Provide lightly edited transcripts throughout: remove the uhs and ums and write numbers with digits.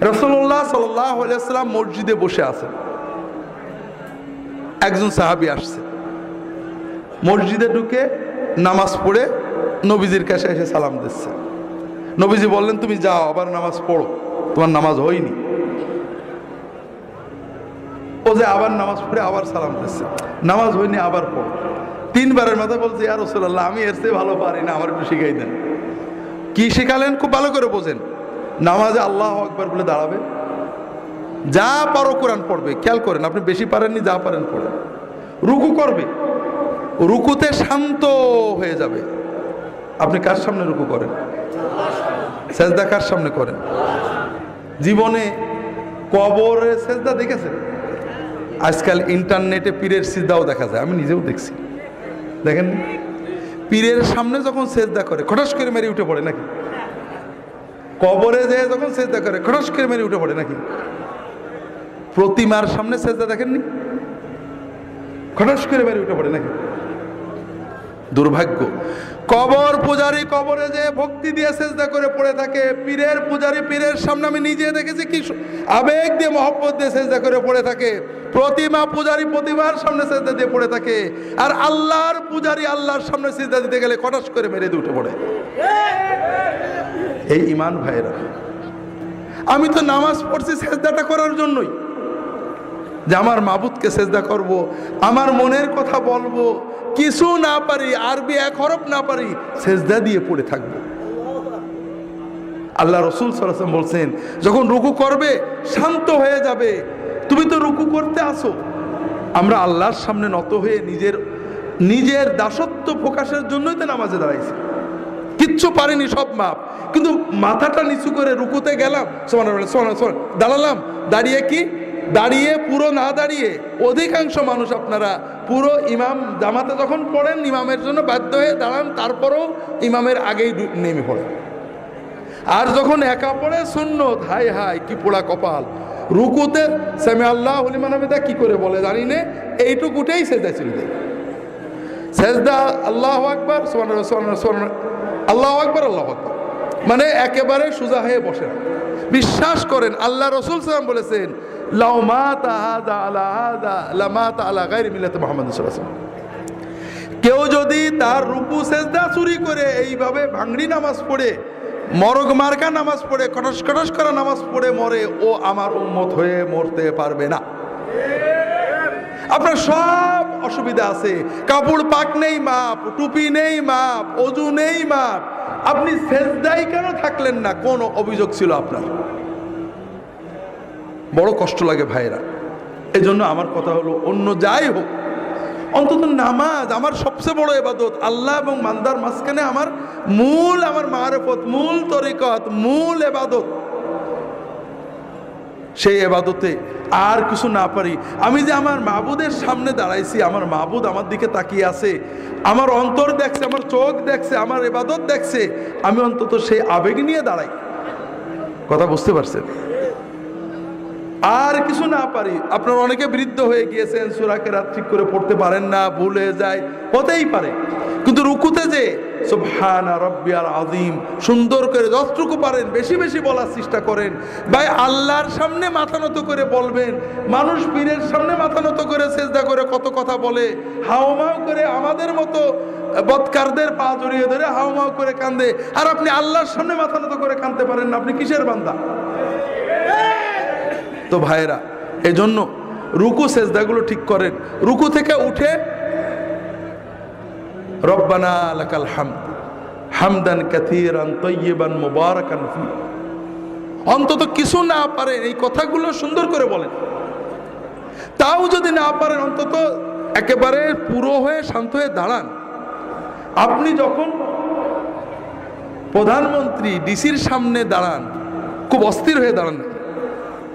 রাসূলুল্লাহ সাল্লাল্লাহু আলাইহি ওয়াসাল্লাম মসজিদে বসে আছেন, একজন সাহাবী আসছে, মসজিদে ঢুকে নামাজ পড়ে নবীজির কাছে এসে সালাম দিচ্ছে। নবীজি বললেন, তুমি যাও আবার নামাজ পড়ো, তোমার নামাজ হয়নি। ও যে আবার নামাজ পড়ে আবার সালাম দিচ্ছে, নামাজ হয়নি আবার পড়ো। তিনবারের মাথায় বলছে, ইয়া রাসূলুল্লাহ, আমি এর চেয়ে ভালো পারি না, আমার একটু শিখাই দেন। কি শিখালেন খুব ভালো করে বোঝেন। নামাজে আল্লাহু আকবার বলে দাঁড়াবে, যা পারো কোরআন পড়বে, খেয়াল করেন, আপনি বেশি পারেননি, যা পারেন পড়েন। রুকু করবে, রুকুতে শান্ত হয়ে যাবে। আপনি কার সামনে রুকু করেন? সেজদা কার সামনে করেন? জীবনে কবরে সেজদা দেখেছেন? আজকাল ইন্টারনেটে পীরের সিজদাও দেখা যায়, আমি নিজেও দেখছি। দেখেন, পীরের সামনে যখন সেজদা করে খটাস করে মেরে উঠে পড়ে নাকি? কবরে যেয়ে যখন সেজদা করে খটাস করে মেরে উঠে পড়ে নাকি? প্রতিমার সামনে সেজদা দেখেননি? খটাস করে মেরে উঠে পড়ে নাকি? দুর্ভাগ্য। কবর পূজারী কবরে যে ভক্তি দিয়ে সেজদা করে পড়ে থাকে, পীরের পূজারী পীরের সামনে আমি নিজে দেখেছি কি আবেগ দিয়ে মহব্বত দিয়ে সেজদা করে পড়ে থাকে। প্রতিমা পূজারী প্রতিমার সামনে সেজদা দিয়ে পড়ে থাকে, আর আল্লাহর পূজারী আল্লাহর সামনে সেজদা দিতে গেলে খটাস করে মেরে দিয়ে উঠে পড়ে। এই ঈমান ভাইরা, আমি তো নামাজ পড়ছি সেজদাটা করার জন্যই, যে আমার মাবুদকে সেজদা করব, আমার মনের কথা বলবো, কিছু না পারি, আরবি এক হরফ না পারি, সেজদা দিয়ে পড়ে থাকবো। আল্লাহ রাসূল সাল্লাল্লাহু আলাইহি ওয়াসাল্লাম বলছেন, যখন রুকু করবে শান্ত হয়ে যাবে। তুমি তো রুকু করতে আসো, আমরা আল্লাহর সামনে নত হয়ে নিজের দাসত্ব প্রকাশের জন্যই তো নামাজে দাঁড়াইছি। কিচ্ছু পারিনি, সব মাপ, কিন্তু মাথাটা নিচু করে রুকুতে গেলাম, দাঁড়ালাম, দাঁড়িয়ে পুরো না দাঁড়িয়ে, অধিকাংশ মানুষ আপনারা পুরো ইমাম জামাতে যখন পড়েন ইমামের জন্য বাধ্য হয়ে দাঁড়ান, তারপরও ইমামের আগেই নেমে পড়েন। আর যখন একা পড়ে সুন্নত, হাই হাই কি পোড়া কপাল, রুকুতে সামি আল্লাহু লিমান হামিদা কি করে বলে জানি না, এইটুকুটাই সেজদা ছিল। সেজদা আল্লাহু আকবার আল্লাহু আকবার আল্লাহু আকবার, মানে একেবারে সোজা হয়ে বসে। বিশ্বাস করেন, আল্লাহ রাসূল সাল্লাল্লাহু আলাইহি ওয়াসাল্লাম বলেছেন, লাউ মাতা হাযা আলা হাযা লামাতা আলা গায়রি মিল্লাতি মুহাম্মদ সাল্লাল্লাহু আলাইহি ওয়াসাল্লাম। কেউ যদি তার রুকু সেজদা চুরি করে এইভাবে ভাঙড়ি নামাজ পড়ে, মরগ মার্কা নামাজ পড়ে, কটস কটস করা নামাজ পড়ে মরে, ও আমার উম্মত হয়ে মরতে পারবে না। আপনার সব অসুবিধা আছে, কাপড় পাক নেই মাপ, টুপি নেই মাপ, ওযু নেই মাপ, আপনি সেজদায় কেন থাকলেন না? কোন অভিযোগ ছিল আপনার? বড় কষ্ট লাগে ভাইরা। এই জন্য আমার কথা হলো, অন্য যাই হোক, অন্তত নামাজ আমার সবচেয়ে বড় ইবাদত। আল্লাহ এবং বান্দার মাঝখানে আমার মারিফত, মূল তরিকত, মূল ইবাদত। সেই ইবাদতে আর কিছু না পারি, আমি যে আমার মাবুদের সামনে দাঁড়াইছি, আমার মাবুদ আমার দিকে তাকিয়ে আছে, আমার অন্তর দেখছে, আমার চোখ দেখছে, আমার ইবাদত দেখছে, আমি অন্তত সেই আবেগ নিয়ে দাঁড়াই। কথা বুঝতে পারছেন? আর কিছু না পারি। আপনারা অনেকে বৃদ্ধ হয়ে গিয়েছেন, সূরা কেরাত ঠিক করে পড়তে পারেন না, ভুল হয়ে যায়, হতেই পারে, কিন্তু রুকুতে যে সুবহানা রাব্বিয়াল আযীম সুন্দর করে যতটুকু পারেন বেশি বেশি বলার চেষ্টা করেন। ভাই, আল্লাহর সামনে মাথা নত করে বলবেন। মানুষ পীরের সামনে মাথা নত করে সেজদা করে কত কথা বলে, হাওমাও করে আমাদের মতো বদকারদের পা জড়িয়ে ধরে হাওমাও করে কান্দে, আর আপনি আল্লাহর সামনে মাথা নত করে কাঁদতে পারেন না, আপনি কিসের বান্দা? তো ভাইরা, এজন্য রুকু সেজদাগুলো ঠিক করেন। রুকু থেকে উঠে রব্বানা লাকাল হামদ হামদান কাসীরান তাইয়িবান মুবারাকান ফি, অন্তত কিছু না পারেন এই কথাগুলো সুন্দর করে বলেন। তাও যদি না পারেন, অন্তত একেবারে পুরো হয়ে শান্ত হয়ে দাঁড়ান। আপনি যখন প্রধানমন্ত্রী ডিসির সামনে দাঁড়ান, খুব অস্থির হয়ে দাঁড়ান,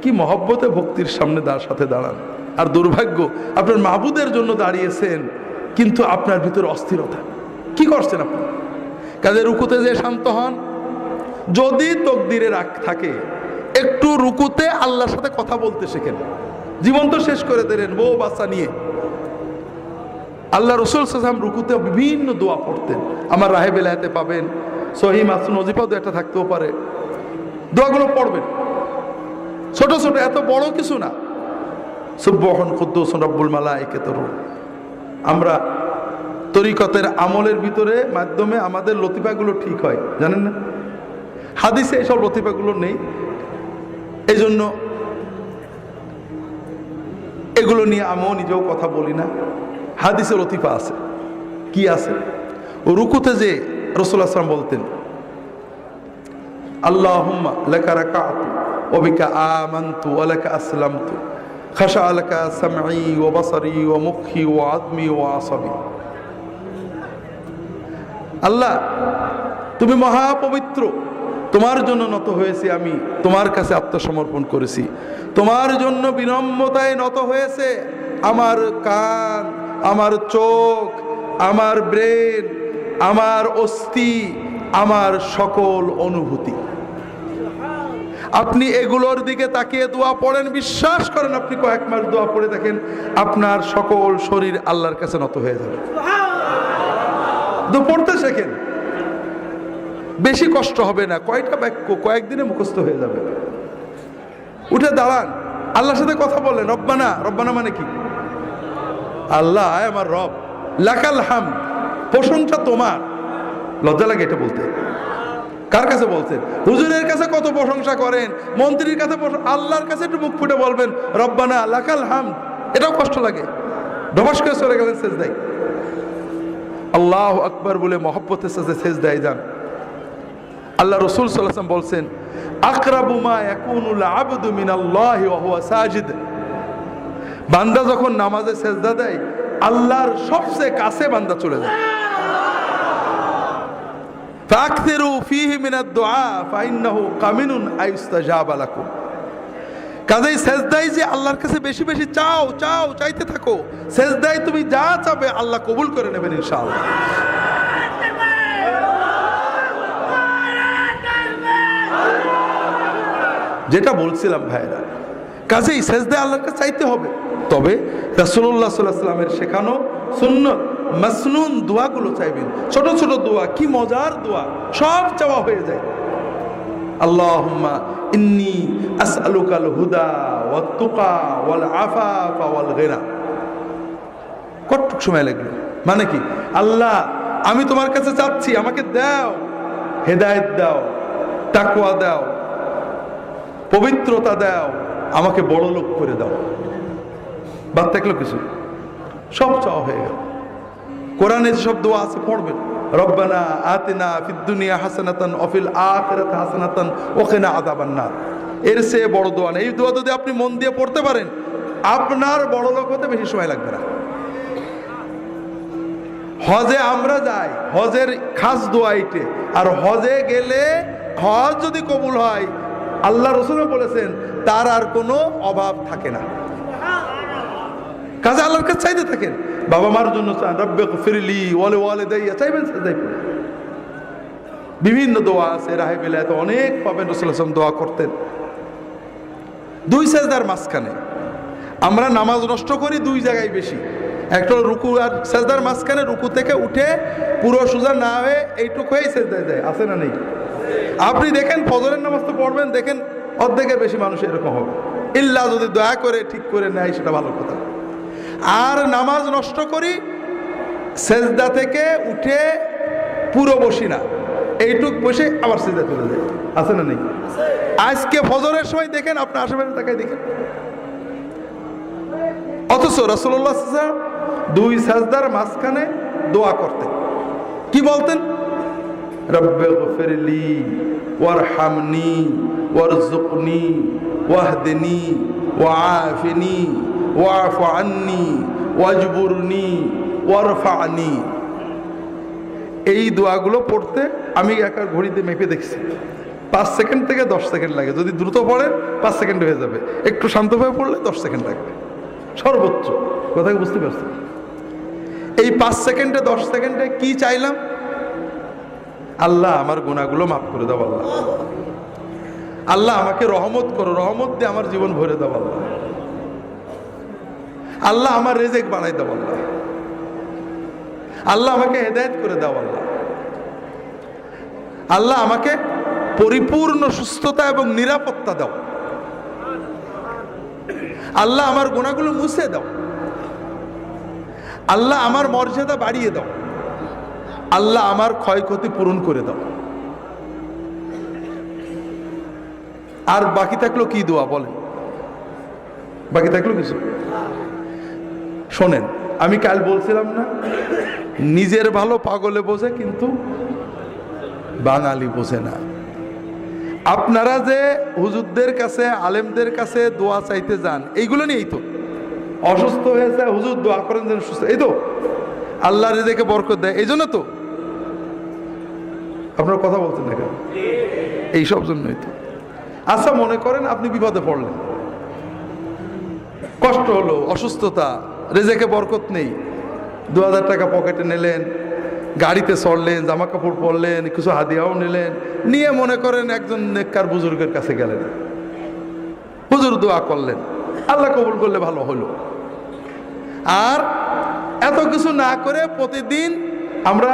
কি মহব্বতে ভক্তির সামনে সাথে দাঁড়ান। আর দুর্ভাগ্য, আপনার মাবুদের জন্য দাঁড়িয়েছেন, কিন্তু আপনার ভিতরে অস্থিরতা। কি করছেন আপনি? কাজে রুকুতে যে শান্ত হন। যদি তকদিরে রাগ থাকে, একটু রুকুতে আল্লাহর সাথে কথা বলতে শেখেন। জীবন তো শেষ করে দিলেন বউ বাচ্চা নিয়ে। আল্লাহ রাসূল সাল্লাল্লাহু আলাইহি ওয়াসাল্লাম রুকুতে বিভিন্ন দোয়া পড়তেন, আমার রাহে বেলায়েতে পাবেন, সহিহ মাসনুন ওজিফাও একটা থাকতেও পারে, দোয়াগুলো পড়বেন। ছোট ছোট, এত বড় কিছু না। সুবহান কুদ্দুসুন রব্বুল মালাইকাতুর রূহ। আমরা তরিকতের আমলের ভিতরে মাধ্যমে আমাদের লতিফাগুলো ঠিক হয়, জানেন না? হাদিসে এইসব লতিফাগুলো নেই, এই জন্য এগুলো নিয়ে আমিও নিজেও কথা বলি না। হাদিসে লতিফা আছে। কি আছে? রুকুতে যে রাসূলুল্লাহ সাল্লাল্লাহু আলাইহি ওয়াসাল্লাম বলতেন, আল্লাহুম্মা লাকা রাকাতু ওয়া বিকা আমানতু ওয়া লাকা আসলামতু খাশা লাকা সামঈ ওয়া বাসারি ওয়া মুখি ওয়া আযমি ওয়া আসাবি। আল্লাহ, তুমি মহাপবিত্র, তোমার জন্য নত হয়েছি, আমি তোমার কাছে আত্মসমর্পণ করেছি, তোমার জন্য বিনম্রতায় নত হয়েছে আমার কান, আমার চোখ, আমার ব্রেন, আমার অস্থি, আমার সকল অনুভূতি। আপনি এগুলোর দিকে তাকিয়ে দোয়া পড়েন, বিশ্বাস করেন আপনি কয়েক মাস দোয়া পড়ে দেখেন আপনার সকল শরীর আল্লাহর কাছে নত হয়ে যাবে। তো পড়তে শেখেন, বেশি কষ্ট হবে না, কয়টা বাক্য কয়েকদিনে মুখস্থ হয়ে যাবে। উঠে দাঁড়ান, আল্লাহর সাথে কথা বলেন, রব্বানা। রব্বানা মানে কি? আল্লাহ আমার রব, লাকাল হামদ, প্রশংসা তোমার। লজ্জা লাগে এটা বলতে। কার কাছে বলছেন? হুজুরের কাছে কত প্রশংসা করেন, মন্ত্রীর কাছে, আল্লাহর কাছে একটু মুখ ফুটে বলবেন রব্বানা লাকাল হামদ, এটাও কষ্ট লাগে। ডবাস করে চলে গেলেন সেজদায়, আল্লাহু আকবার বলে মহব্বতের সাথে সেজদায় যান। আল্লাহ রাসূল সাল্লাল্লাহু আলাইহি ওয়াসাল্লাম বলছেন, আকরাবু মা ইয়াকুনুল আবদু মিনাল্লাহি ওয়া হুয়া সাজিদ। বান্দা যখন নামাজে সেজদা দেয়, আল্লাহর সবচেয়ে কাছে বান্দা চলে যায়। ফাকসিরু ফীহি মিনাদ দুআ ফাইন্নাহু কামিনুন আইস্তাজাবা লাকুম। কাজেই সেজদায় যে আল্লাহর কাছে বেশি বেশি চাও, চাও, চাইতে থাকো। সেজদায় তুমি যা চাবে আল্লাহ কবুল করে নেবেন ইনশাআল্লাহ। যেটা বলছিলাম ভাইরা, কাজেই সেজদায় আল্লাহর কাছে চাইতে হবে। তবে রাসূলুল্লাহ সাল্লাল্লাহু আলাইহি ওয়াসাল্লামের শেখানো সুন্নত মাসনুন দোয়াগুলো চাইবেন। ছোট ছোট দোয়া, কি মজার দোয়া, সব চাওয়া হয়ে যায়। আল্লাহুম্মা ইন্নী আসআলুকাল হুদা ওয়াত তুকা ওয়াল আফাফা ওয়াল গিনা। কতটুক সময় লাগলো? মানে কি? আল্লাহ, আমি তোমার কাছে চাচ্ছি, আমাকে দাও, হেদায়েত দাও, তাকওয়া দাও, পবিত্রতা দাও, আমাকে বড় লোক করে দাও। বাদ থাকলো কিছু? সব চাওয়া হয়ে গেল। কোরআনে যেসব দোয়া আছে পড়বেন, রব্বানা আতিনা ফিদ দুনিয়া হাসানাতান ওয়া ফিল আখিরাতি হাসানাতান ওয়া কিনা আযাবান নার। এর চেয়ে বড় দোয়া নেই। এই দোয়া যদি আপনি মন দিয়ে পড়তে পারেন, আপনার বড় লোক হতে বেশি সময় লাগবে না। হজে আমরা যাই, হজের খাস দোয়া এইটে। আর হজে গেলে হজ যদি কবুল হয়, আল্লাহ রাসূল বলেছেন তার আর কোনো অভাব থাকে না। কাজে আল্লাহর কাছে চাইতে থাকেন। বাবা মার জন্য চান, রব্বিগফিরলি ওয়া লিওয়ালিদাইয়া, চাইবেন সেজদায় পড়ে। বিভিন্ন দোয়া আছে, রাহে বিলায়াত অনেক পাবেন। রাসূল সাল্লাল্লাহু আলাইহি ওয়াসাল্লাম দোয়া করতেন দুই সেজদার মাঝখানে। আমরা নামাজ নষ্ট করি দুই জায়গায় বেশি। একটা রুকু আর সেজদার মাঝখানে, রুকু থেকে উঠে পুরো সোজা না হয়ে এইটুকু হয়েই সেজদায় যায়, আছে না নেই? আপনি দেখেন ফজরের নামাজ তো পড়বেন, দেখেন অর্ধেকের বেশি মানুষ এরকম হবে। ইল্লা যদি দয়া করে ঠিক করে নেয় সেটা ভালো কথা। আর নামাজ নষ্ট করি, সেজদা থেকে উঠে পুরো বসি না, এইটুক বসে আবার সেজদা চলে যায়, আছে না নেই? আজকে ফজরের সময় দেখেন, আপনার আশেপাশে তাকায় দেখেন। অথচ রাসূলুল্লাহ সাল্লাল্লাহু আলাইহি ওয়াসাল্লাম দুই সাজদার মাঝখানে দোয়া করতেন। কি বলতেন? রব্বিগফিরলি ওয়ারহামনি ওয়ারযুকনি ওয়াহদিনি ওয়াআফিনি ওয়াফু আন্নি ওয়াজবুরনি ওয়ারফানি। এই দোয়াগুলো পড়তে আমি একা ঘড়িতে মেপে দেখছি 5 সেকেন্ড থেকে 10 সেকেন্ড লাগে। যদি দ্রুত পড়েন 5 সেকেন্ড হয়ে যাবে, একটু শান্তভাবে পড়লে 10 সেকেন্ড লাগবে সর্বোচ্চ। কথা বুঝতে পারছেন? এই 5 সেকেন্ডে 10 সেকেন্ডে কি চাইলাম? আল্লাহ আমার গুনাহগুলো মাফ করে দাও, আল্লাহ আল্লাহ আমাকে রহমত করো, রহমত দিয়ে আমার জীবন ভরে দাও, আল্লাহ আল্লাহ আমার রিজিক বানাই দাও, আল্লাহ আল্লাহ আমাকে হেদায়েত করে দাও, আল্লাহ আল্লাহ আমাকে পরিপূর্ণ সুস্থতা এবং নিরাপত্তা দাও। আল্লাহ আমার গুনাহগুলো মুছে দাও, আল্লাহ আমার মর্যাদা বাড়িয়ে দাও, আল্লাহ আমার ক্ষয়ক্ষতি পূরণ করে দাও। আর বাকি থাকলো কি দোয়া বলেন? বাকি থাকলো কিছু? শোনেন, আমি কাল বলছিলাম না, নিজের ভালো পাগলে বোঝে কিন্তু বাঙালি বোঝে না। আপনারা যে হুজুরদের কাছে, আলেমদের কাছে দোয়া চাইতে যান, এইগুলো নিয়েই তো। অসুস্থ হয়েছে, হুজুর দোয়া করেন যেন সুস্থ, এই তো আল্লাহ রিজিকে বরকত দেয়, এই জন্য তো। আপনারা কথা বলছেন না কেন? এই সব জন্যই তো। আচ্ছা, মনে করেন আপনি বিপদে পড়লেন, কষ্ট হলো, অসুস্থতা, রিজিকে বরকত নেই, 2000 টাকা পকেটে নিলেন, গাড়িতে চড়লেন, জামা কাপড় পরলেন, কিছু হাদিয়াও নিলেন, নিয়ে মনে করেন একজন নেককার বুজুর্গের কাছে গেলেন, হুজুর দোয়া করলেন, আল্লাহ কবুল করলে ভালো হলো। আর এত কিছু না করে প্রতিদিন আমরা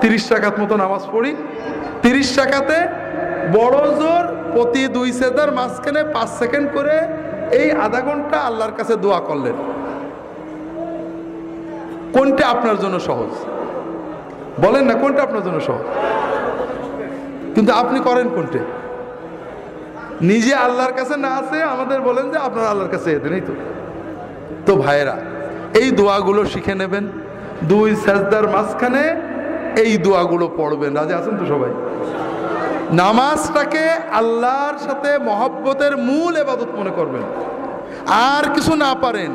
30 রাকাত মতো নামাজ পড়ি, 30 রাকাতে বড় জোর প্রতি 2 সেজদার মাঝখানে 5 সেকেন্ড করে এই আধা ঘন্টা আল্লাহর কাছে দোয়া করলেন। কোনটা আপনার জন্য সহজ? বলেন না, কোনটা আপনার জন্য সহজ? কিন্তু আপনি করেন কোনটা? নিজে আল্লাহর কাছে না আছে আমাদের বলেন যে আপনারা আল্লাহর কাছে এদেন, এই তো। তো ভাইয়েরা, এই দোয়াগুলো শিখে নেবেন, 2 সেজদার মাঝখানে এই দোয়াগুলো পড়বেন। রাজি আছেন তো সবাই? নামাজটাকে আল্লাহর সাথে মহব্বতের মূল ইবাদত মনে করবেন। আর কিছু না পারেন,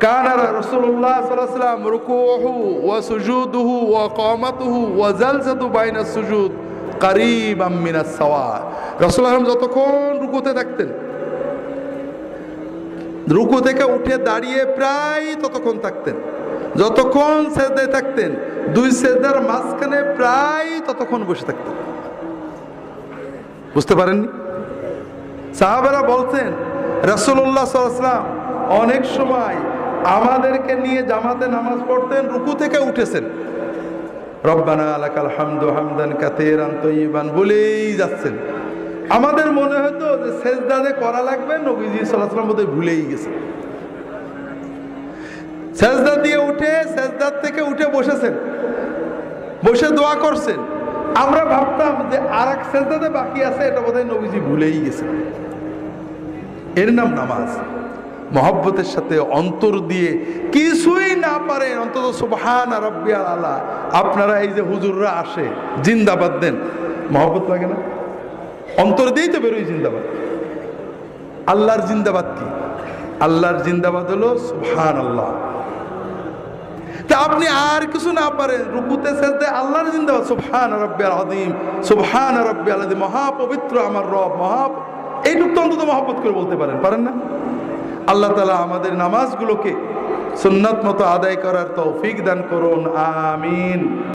কানা রাসূলুল্লাহ সাল্লাল্লাহু আলাইহি ওয়াসাল্লাম রুকুউহু ওয়া সুজুদুহু ওয়া কামাতুহু ওয়া জালসাতু বাইনাস সুজুদ কারীবাম মিনাস সাওয়া। রাসূলুল্লাহ যতক্ষণ রুকুতে থাকতেন, রুকু থেকে উঠে দাঁড়িয়ে প্রায় ততক্ষণ থাকতেন, যতক্ষণ সেজদায় থাকতেন 2 সেজদার মাঝখানে প্রায় ততক্ষণ বসে থাকতেন। বুঝতে পারেননি? সাহাবারা বলতেন রাসূলুল্লাহ সাল্লাল্লাহু আলাইহি ওয়াসাল্লাম অনেক সময় আমাদেরকে নিয়ে জামাতে নামাজ পড়তেন, রুকু থেকে উঠেছেন, রব্বানা লাকাল হামদু হামদান কাসীরান তাইয়িবান বলেই যাচ্ছেন। আমাদের মনে হতো যে সেজদাতে করা লাগবে, নবীজি সাল্লাল্লাহু আলাইহি ওয়াসাল্লাম বোধহয় ভুলেই গেছেন। সেজদা দিয়ে উঠে, সেজদার থেকে উঠে বসেছেন, বসে দোয়া করছেন। আমরা ভাবতাম যে আর এক সেজদাতে বাকি আছে, এটা বোধহয় নবীজি ভুলেই গেছেন। এর নাম নামাজ। মহব্বতের সাথে অন্তর দিয়ে, কিছুই না পারেন অন্তত সুবহান রাব্বিয়াল আলা। আপনারা এই যে হুজুররা আসে জিন্দাবাদ দেন, মহব্বত লাগে না? অন্তর দিয়েই তো বেরোই জিন্দাবাদ। আল্লাহর জিন্দাবাদ কি? আল্লাহর জিন্দাবাদ হলো সুবহানাল্লাহ। তা আপনি আর কিছু না পারেন, রুকুতে সেজদায় আল্লাহর জিন্দাবাদ, সুবহান রাব্বিয়াল আযীম, সুবহান রাব্বিয়াল আযীম, মহাপবিত্র আমার রব, এইটুক তো অন্তত মহব্বত করে বলতে পারেন না? আল্লাহ তাআলা আমাদের নামাজগুলোকে সুন্নাত মতো আদায় করার তৌফিক দান করুন, আমিন।